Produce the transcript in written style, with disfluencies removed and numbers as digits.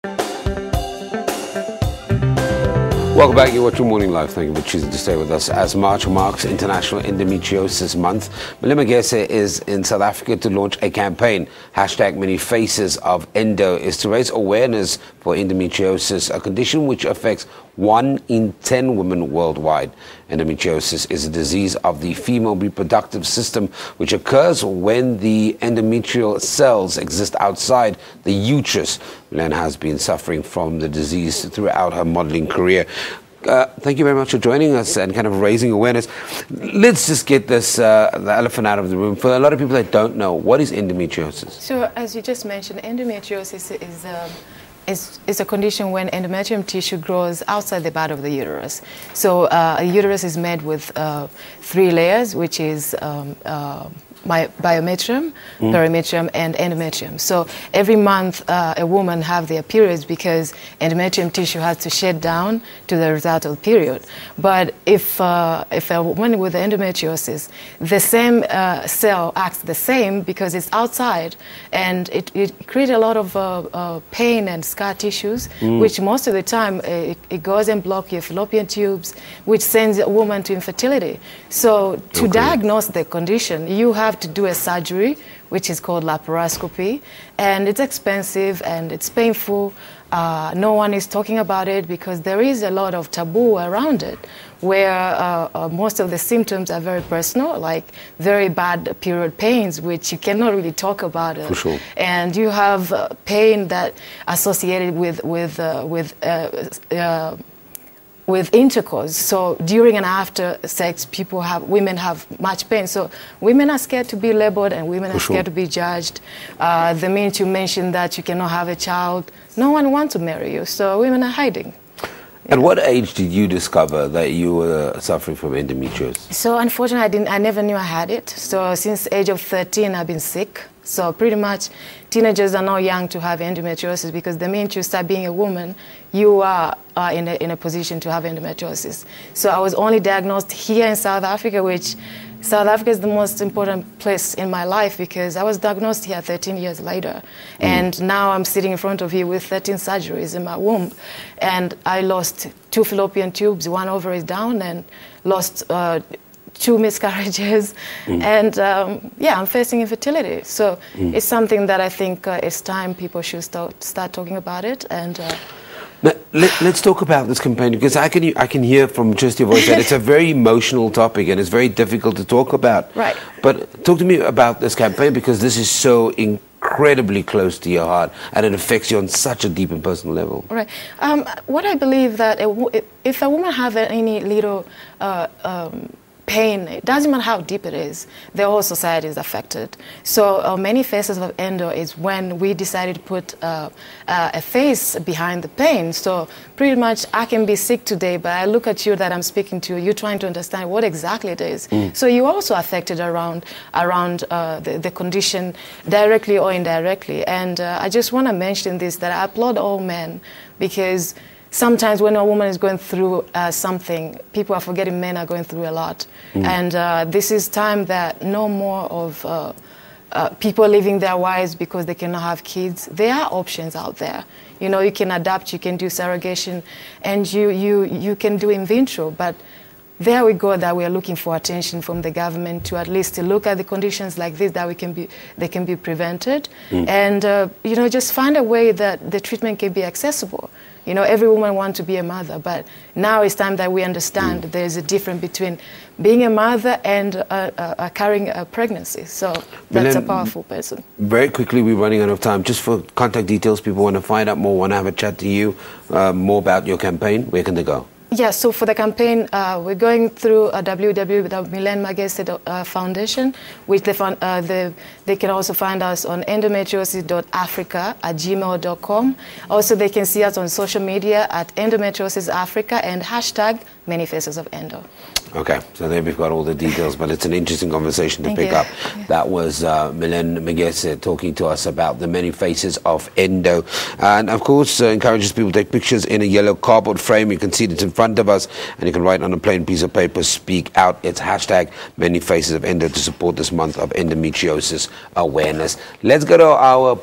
Welcome back. You're watching Morning Live. Thank you for choosing to stay with us. As March marks International Endometriosis Month, Millen Magese is in South Africa to launch a campaign. Hashtag Many Faces of Endo is to raise awareness for endometriosis, a condition which affects 1 in 10 women worldwide. Endometriosis is a disease of the female reproductive system which occurs when the endometrial cells exist outside the uterus. Millen has been suffering from the disease throughout her modeling career. Thank you very much for joining us and kind of raising awareness. Let's just get this the elephant out of the room. For a lot of people that don't know, what is endometriosis? So, as you just mentioned, endometriosis is a condition when endometrium tissue grows outside the bud of the uterus. So, a uterus is made with 3 layers, which is biometrium, perimetrium, and endometrium. So every month a woman have their periods because endometrium tissue has to shed down to the result of the period. But if a woman with endometriosis, the same cell acts the same because it's outside, and it creates a lot of pain and scar tissues, which most of the time it goes and blocks your fallopian tubes, which sends a woman to infertility. So to diagnose the condition, you have to do a surgery, which is called laparoscopy, and it's expensive and it's painful. No one is talking about it because there is a lot of taboo around it, where most of the symptoms are very personal, like very bad period pains, which you cannot really talk about it. For sure. And you have pain that associated with intercourse. So during and after sex, women have much pain. So women are scared to be labeled, and women are scared to be judged. The minute you mention that you cannot have a child, no one wants to marry you. So women are hiding. At what age did you discover that you were suffering from endometriosis? So unfortunately, I never knew I had it. So since the age of 13, I've been sick. So pretty much teenagers are not young to have endometriosis, because the minute you start being a woman, you are in a position to have endometriosis. So I was only diagnosed here in South Africa, which South Africa is the most important place in my life, because I was diagnosed here 13 years later. And now I'm sitting in front of you with 13 surgeries in my womb. And I lost 2 fallopian tubes, 1 ovary down, and lost 2 miscarriages. And yeah, I'm facing infertility. So it's something that I think it's time people should start talking about it. And now, let's talk about this campaign, because I can hear from just your voice that it's a very emotional topic and it's very difficult to talk about. Right. But talk to me about this campaign, because this is so incredibly close to your heart and it affects you on such a deep and personal level. Right. What I believe that if a woman have any little pain, it doesn't matter how deep it is, the whole society is affected. So many faces of endo is when we decided to put a face behind the pain. So pretty much I can be sick today, but I look at you that I'm speaking to, you're trying to understand what exactly it is. So you're also affected around the condition, directly or indirectly. And I just want to mention this, that I applaud all men, because sometimes when a woman is going through something, people are forgetting men are going through a lot. And this is time that no more of people leaving their wives because they cannot have kids. There are options out there. You know, you can adapt, you can do surrogation, and you can do in vitro. But there we go, that we are looking for attention from the government to at least to look at the conditions like this, that they can be prevented. And, you know, just find a way that the treatment can be accessible. You know, every woman wants to be a mother, but now it's time that we understand there's a difference between being a mother and carrying a pregnancy. So that's a powerful person. Very quickly, we're running out of time. Just for contact details, people want to find out more, want to have a chat to you, more about your campaign, where can they go? Yeah, so for the campaign, we're going through www.Millen Magese Foundation, which they can also find us on endometriosis.africa@gmail.com. Also, they can see us on social media at endometriosisafrica and hashtag Many Faces of Endo. Okay, so there we've got all the details, but it's an interesting conversation to pick up. Yeah. That was Millen Magese talking to us about the many faces of endo. And of course, encourages people to take pictures in a yellow cardboard frame. You can see it in front of us, and you can write on a plain piece of paper, speak out. It's hashtag Many Faces of Endo to support this month of endometriosis awareness. Let's go to our